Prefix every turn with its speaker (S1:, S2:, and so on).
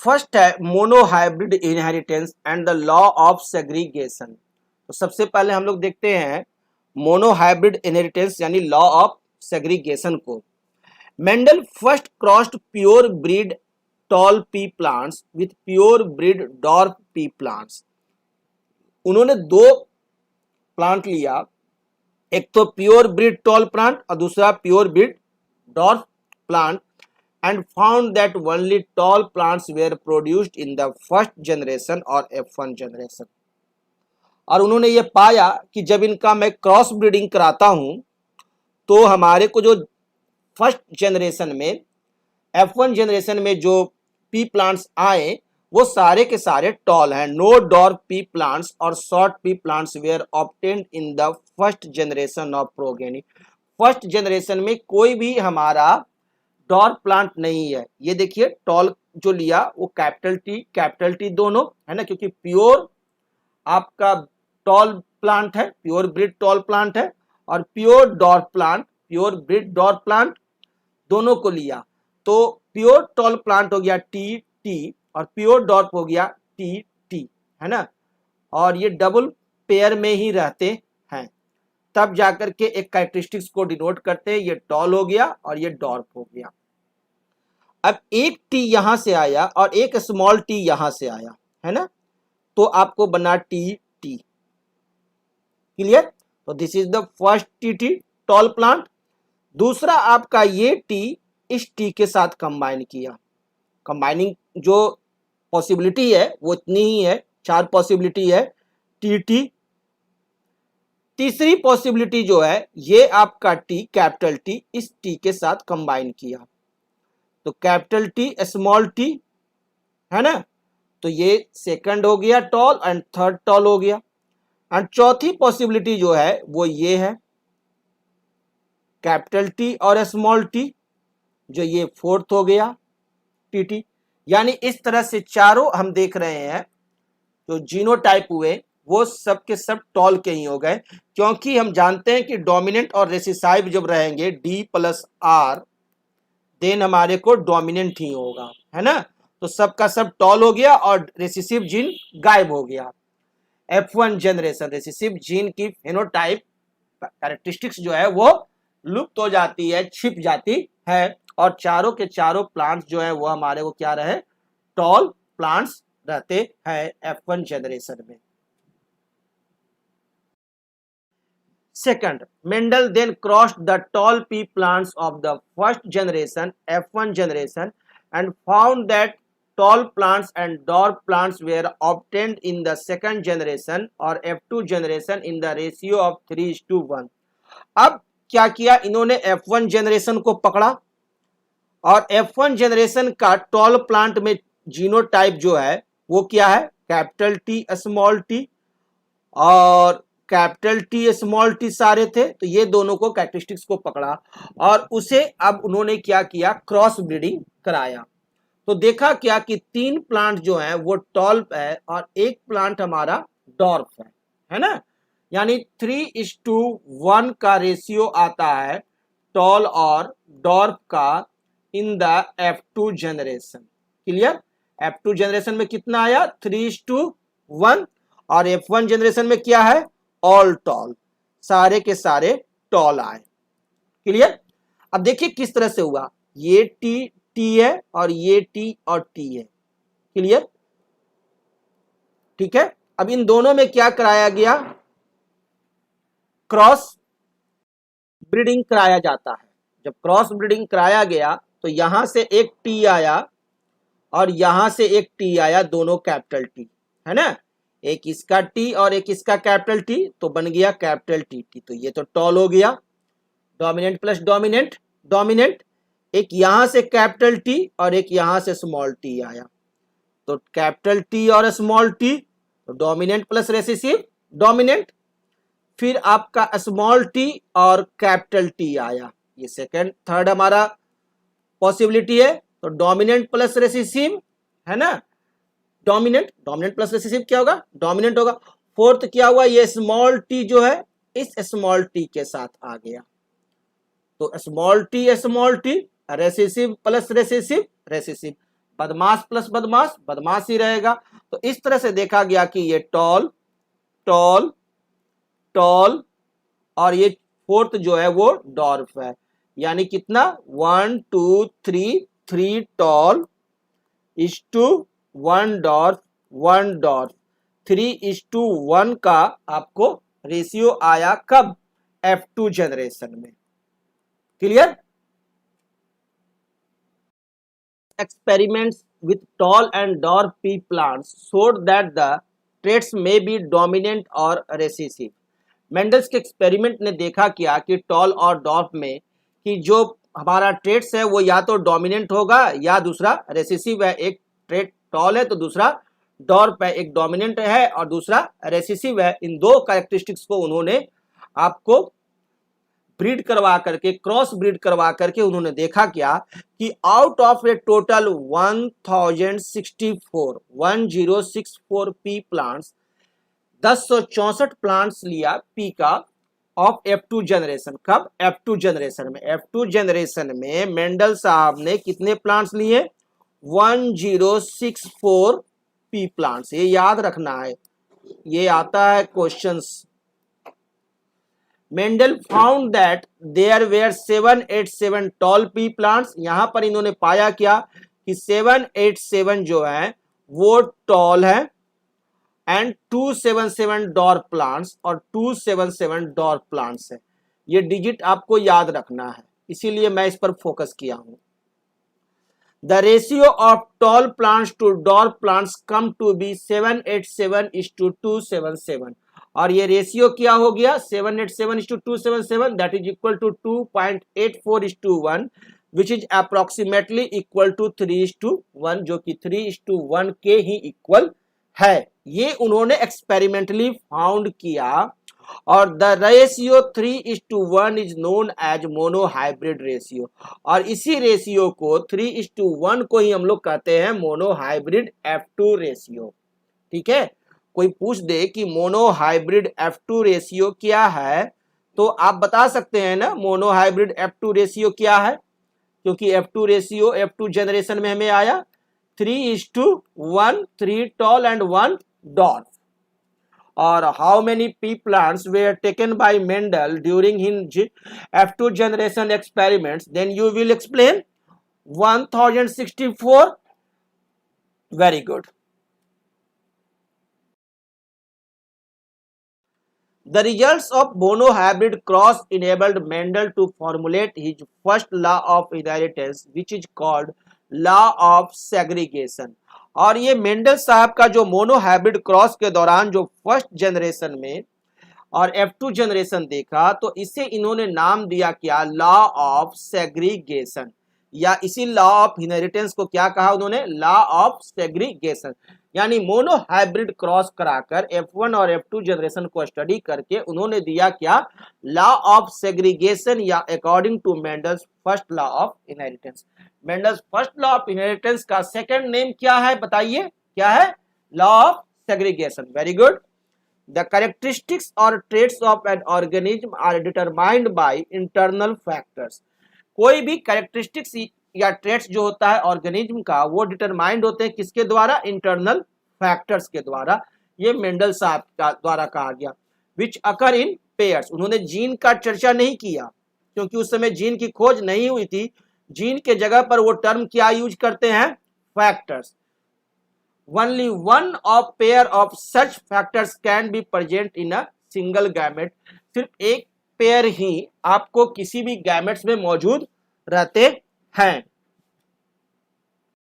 S1: First है monohybrid inheritance and the law of segregation. तो सबसे पहले हम लोग देखते हैं मोनोहाइब्रिड इनहेरिटेंस यानी लॉ ऑफ सेग्रीगेशन को। Mendel first crossed pure breed toll pea plants with pure breed dwarf pea plants. उन्होंने दो प्लांट लिया, एक तो प्योर ब्रीड टॉल प्लांट और दूसरा pure breed dwarf plant, and found that only tall plants were produced in the first generation or F1 generation। और उन्होंने ये पाया कि जब इनका मैं क्रॉस ब्रीडिंग कराता हूं तो हमारे को जो फर्स्ट जनरेशन में F1 जनरेशन में जो पी प्लांट्स आए वो सारे के सारे टॉल हैं। नो डॉर्फ पी प्लांट्स और short pea plants were obtained in the first generation of progeny. First generation में कोई भी हमारा डॉर्फ प्लांट नहीं है। ये देखिए टॉल जो लिया वो कैपिटल टी दोनों है ना, क्योंकि प्योर आपका टॉल प्लांट है, प्योर ब्रीड टॉल प्लांट है, और pure dwarf plant, pure breed dwarf plant दोनों को लिया। तो प्योर टॉल प्लांट हो गया टी टी और प्योर डॉर्फ हो गया टी टी, है ना, और ये डबल पेयर में ही रहते हैं, तब जाकर के एक कैरेक्टरिस्टिक्स को डिनोट करते हैं। ये टॉल हो गया और ये डॉर्फ हो गया। अब एक टी यहां से आया और एक स्मॉल टी यहां से आया, है ना, तो आपको बना टी टी। क्लियर? तो this is the first T T tall plant. दूसरा आपका ये टी इस टी के साथ कंबाइन किया। कंबाइनिंग जो पॉसिबिलिटी है वो इतनी ही है, 4 पॉसिबिलिटी है टी टी। तीसरी पॉसिबिलिटी जो है ये आपका टी कैपिटल टी इस टी के साथ कंबाइन किया, तो कैपिटल टी स्मॉल टी, है ना, तो ये सेकंड हो गया टॉल एंड थर्ड टॉल हो गया। एंड चौथी पॉसिबिलिटी जो है वो ये है कैपिटल टी और स्मॉल टी, जो ये फोर्थ हो गया टी टी। यानी इस तरह से चारों हम देख रहे हैं जो जीनोटाइप हुए वो सब के सब टॉल के ही हो गए, क्योंकि हम जानते हैं कि डोमिनेंट और रेसिसाइव जब रहेंगे डी प्लस आर देन हमारे को डोमिनेंट ही होगा, है ना, तो सबका सब टॉल हो गया और रेसिसिव जीन गायब हो गया। F1 जनरेशन रेसिसिव जीन की फेनोटाइप कैरेक्टरिस्टिक्स जो है वो लुप्त हो जाती है, छिप जाती है, और चारों के चारों प्लांट्स जो है वो हमारे को क्या रहे, टॉल प्लांट्स रहते हैं F1 जनरेशन में। Second, Mendel then crossed the tall pea plants of the first generation, F1 generation, and found that tall plants and dwarf plants were obtained in the second generation or F2 generation in the ratio of 3:1। अब क्या किया इन्होंने, F1 generation को पकड़ा और F1 generation का tall plant में genotype जो है वो क्या है, कैपिटल टी स्मॉल टी और कैपिटल टी स्मॉल टी सारे थे, तो ये दोनों को कैरेक्टरिस्टिक्स को पकड़ा और उसे अब उन्होंने क्या किया, क्रॉस ब्रीडिंग कराया। तो देखा क्या कि 3 प्लांट जो है वो टॉल है और एक प्लांट हमारा डॉर्फ है ना, यानी 3:1 का रेशियो आता है टॉल और डॉर्फ का in the F2 generation. Clear? F2 generation में कितना आया, 3:1, और F1 जनरेशन में क्या है, ऑल टॉल, सारे के सारे टॉल आए। क्लियर? अब देखिए किस तरह से हुआ, ये टी टी है और ये टी और टी है। क्लियर? ठीक है, अब इन दोनों में क्या कराया गया, क्रॉस ब्रीडिंग कराया जाता है। जब क्रॉस ब्रीडिंग कराया गया तो यहां से एक टी आया और यहां से एक टी आया, दोनों कैपिटल टी, है ना, एक इसका टी और एक इसका कैपिटल टी, तो बन गया कैपिटल टी टी। तो ये तो टॉल हो गया, डोमिनेंट प्लस डोमिनेंट डोमिनेंट। एक यहां से कैपिटल टी और एक यहां से स्मॉल टी आया, तो कैपिटल टी और स्मॉल टी, तो डोमिनेंट प्लस रेसिसिव डोमिनेंट। फिर आपका स्मॉल टी और कैपिटल टी आया, ये सेकंड थर्ड हमारा पॉसिबिलिटी है, तो डोमिनेंट प्लस रेसिसिव, है ना, डोमिनेंट डोमिनेंट प्लस रेसिसिव क्या होगा, डोमिनेंट होगा। फोर्थ क्या हुआ, ये स्मॉल टी जो है इस स्मॉल टी के साथ आ गया, तो small T recessive plus recessive recessive, बदमाश प्लस बदमाश बदमाश ही रहेगा। तो इस तरह से देखा गया कि ये टॉल टॉल टॉल और ये फोर्थ जो है वो डॉर्फ है। यानी कितना 1 2 3 3 tall is to 1 dwarf 1 dwarf 3:1 का आपको रेशियो आया कब? F2 जनरेशन में। Clear? Experiments with tall and dwarf pea plants showed that the traits may be dominant or recessive. Mendel's के एक्सपेरिमेंट ने देखा क्या कि टॉल और डॉर्फ में कि जो हमारा ट्रेट्स है वो या तो डोमिनेंट होगा या दूसरा रेसेसिव है। एक ट्रेट टॉल है तो दूसरा डॉर्फ है, एक डोमिनेंट है और दूसरा रेसेसिव है। इन दो कैरेक्टरिस्टिक्स को उन्होंने आपको ब्रीड करवा करके, क्रॉस ब्रीड करवा करके उन्होंने देखा क्या कि out of A total 1064 P plants 1064 plants लिया पी का ऑफ F2 जनरेशन। कब? F2 जनरेशन में। F2 जनरेशन में मेंडल साहब ने कितने प्लांट्स लिए? 1064 पी प्लांट्स। ये याद रखना है, ये आता है questions. Mendel found that there were 787 tall pea plants. यहां पर इन्होंने पाया क्या कि 787 जो है वो टॉल है एंड 277 डॉर्फ प्लांट्स और 277 डॉर्फ प्लांट्स है। ये डिजिट आपको याद रखना है, इसीलिए मैं इस पर फोकस किया हूं। The ratio of tall plants to dwarf plants come to be 787:277 और ये रेशियो क्या हो गया? 787:277 that is equal to 2.84:1 which is approximately equal to 3:1 जो कि 3:1 के ही इक्वल है। ये उन्होंने एक्सपेरिमेंटली फाउंड किया और the ratio 3:1 is known as monohybrid ratio और इसी रेशियो को 3:1 को ही हम लोग कहते हैं मोनोहाइब्रिड F2 रेशियो। ठीक है, कोई पूछ दे कि मोनोहाइब्रिड F2 रेशियो क्या है तो आप बता सकते हैं ना मोनोहाइब्रिड F2 रेशियो क्या है, क्योंकि F2 रेशियो F2 जनरेशन में हमें आया 3:1, 3 टॉल एंड 1 डॉर्फ। और how many pea plants were taken by Mendel during his F2 generation experiments? Then you will explain 1064। Very good. The results of monohybrid cross enabled Mendel to formulate his first law of inheritance, which is called law of segregation. और ये Mendel साहब का जो monohybrid cross के दौरान जो first generation में और F2 जनरेशन देखा तो इसे इन्होंने नाम दिया क्या? लॉ ऑफ सेग्रीगेशन, या इसी लॉ ऑफ इनहेरिटेंस को क्या कहा उन्होंने? Law of segregation. यानी मोनोहाइब्रिड क्रॉस कराकर F1 और F2 जनरेशन को स्टडी करके उन्होंने दिया क्या? लॉ ऑफ सेग्रीगेशन, या according to Mendel's first law of inheritance. Mendel's first law of inheritance का सेकंड नेम क्या है? बताइए क्या है? Law of segregation. Very good. The characteristics और traits of an organism are determined by internal factors. कोई भी कैरेक्टरिस्टिक्स या ट्रेट्स जो होता है ऑर्गेनिज्म का वो डिटरमाइंड होते हैं किसके द्वारा? इंटरनल फैक्टर्स के द्वारा। ये मेंडल साहब का द्वारा कहा गया। विच अकर इन पेयर्स। उन्होंने जीन का चर्चा नहीं किया क्योंकि उस समय जीन की खोज नहीं हुई थी। जीन के जगह पर वो टर्म क्या यूज करते हैं? Factors. Only one of pair of such factors can be present in a single gamete. सिर्फ एक पेयर ही आपको किसी भी गैमेट्स में मौजूद रहते हैं।